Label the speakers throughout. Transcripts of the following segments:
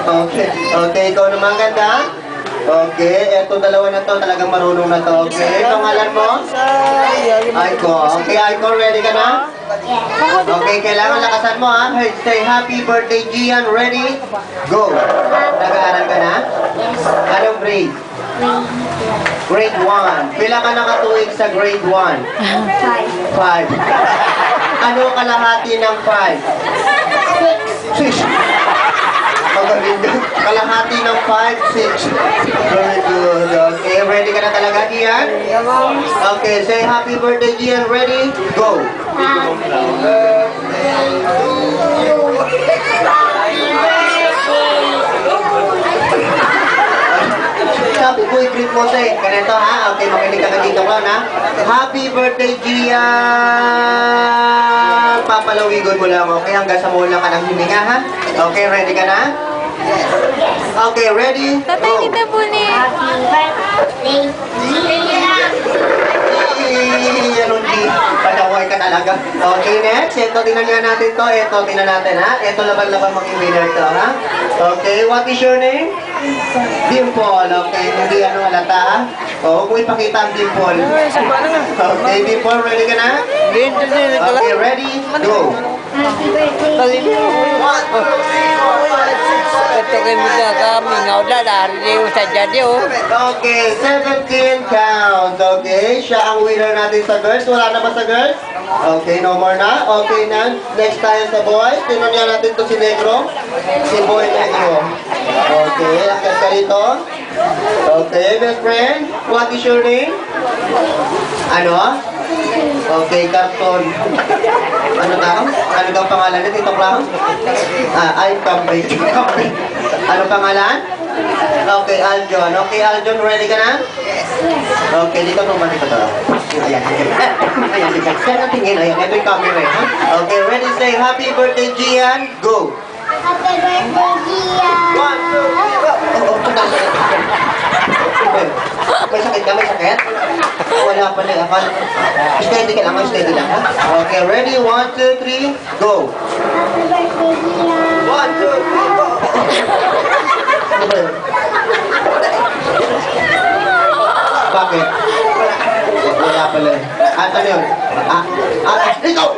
Speaker 1: Okay. Okay, ikaw naman ganda. Okay, eto dalawa na to, talagang marunong na to. Okay, pangalan mo? Aiko. Okay, Aiko, ready ka na? Okay, kailangan lakasan mo ha. Say happy birthday, Gian. Ready? Go. Nag-aaral ka na? Anong grade? Grade 1. Pila ka nakatuwig sa grade 1? 5. Ano kalahati ng 5? 6. Magaling ka. Kalahati ng 5, 6. Very good. Okay, ready ka na talaga, Gian? Okay, say happy birthday, Gian. Ready? Go. Sabi ko, i-greet mo say, ganito ha? Okay, makinig ka na dito ka na. Happy birthday, Gian! Papalawigon mo lang, okay? Hanggang sa mula ka ng hininga, ha? Okay, ready ka na? Okay, ready?
Speaker 2: Tatay, kita po ni.
Speaker 1: Anong di? Padaway ka talaga. Okay, next. Ito, tingnan nga natin to. Ito, tingnan natin, ha? Ito, laban-laban maging winner to, ha? Okay, what is your name? Dimple. Okay, hindi ano halata, ha? O, huwag mo ipakita ang dimple. Okay, dimple, ready ka na? Okay, ready? Go.
Speaker 3: Happy birthday, Gian.
Speaker 1: 1, 2, 3, 4, 5, 6, 7,
Speaker 4: Ito kayo mga kami, nga udah dari sa jadi
Speaker 1: Okay, 17 counts. Okay, siya ang winner natin sa girls. Wala na ba sa girls? Okay, no more na. Okay na. Next tayo sa boys. Tingnan niya natin to si Negro. Si Boy Negro. Okay, akit ka rito. Okay, best friend. What is your name? Ano? Okay, Carton. Ano daw? Ano daw pangalan nito? Ito Clown? Ay, Kambay. Ano pangalan? Okay, Aljon. Okay, Aljon, ready ka na? Okay, dito tumalik ka to. Ayan, ayan, ayan. Saan ang tingin? Ayan, ito yung camera, ha? Okay, ready, say happy birthday, Gian. Go!
Speaker 3: Happy birthday, Gian.
Speaker 1: 1, 2, 3, go! May sakit ka? May sakit? Wala pala. Steady ka lang, steady lang, ha? Okay, ready? 1, 2, 3, go!
Speaker 3: Happy birthday, Gian.
Speaker 1: 1, 2, 3, go! Ano ba yun? Bakit? Wala pala. Ano yun?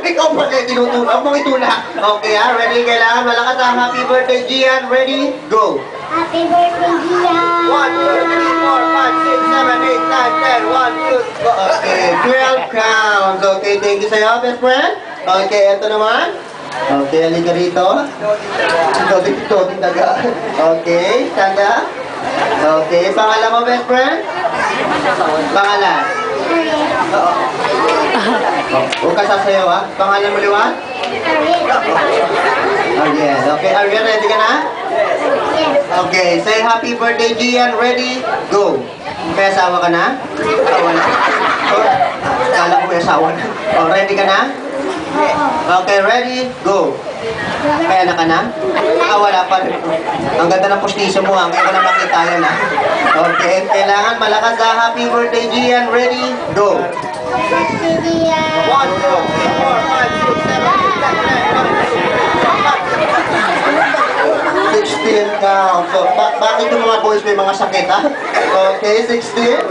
Speaker 1: Ikaw pala, tinutulak mong itulak. Okay ha, ready? Kailangan malakas ha. Happy birthday, Gian. Ready? Go!
Speaker 3: Happy birthday, Gian.
Speaker 1: 1, 2, 3, 4, 5, 6, 7, 8, 9, 10, 1, 2, go. Okay, 12 counts. Okay, thank you sa'yo, best friend. Okay, eto naman. Okay, halika rito. Doding daga. Okay, tanda. Okay, pangalan mo, best friend? Pangalan? Oo. Huwag ka sasayaw, ha? Pangalan mo, Liwan? Oh, yes. Okay, Ariel, ready ka na? Okay, say happy birthday, Gian. Ready? Go. May asawa ka na? Oh, wala. Oh, kala ko may asawa na. Oh, ready ka na? Okay, ready? Go. May anak ka na? Wala pa rin. Ang ganda ng pustiso mo, ha? Kaya ko na makita yan, ha? Okay, kailangan malakas ha. Happy birthday, Gian. Ready? Go.
Speaker 3: Happy birthday, Gian.
Speaker 1: 1, 2, 3, 4, 5, 6, 7, 8, 9, 10. 16 counts. So, bakit yung mga boys may mga sakit, ha? Okay, 16.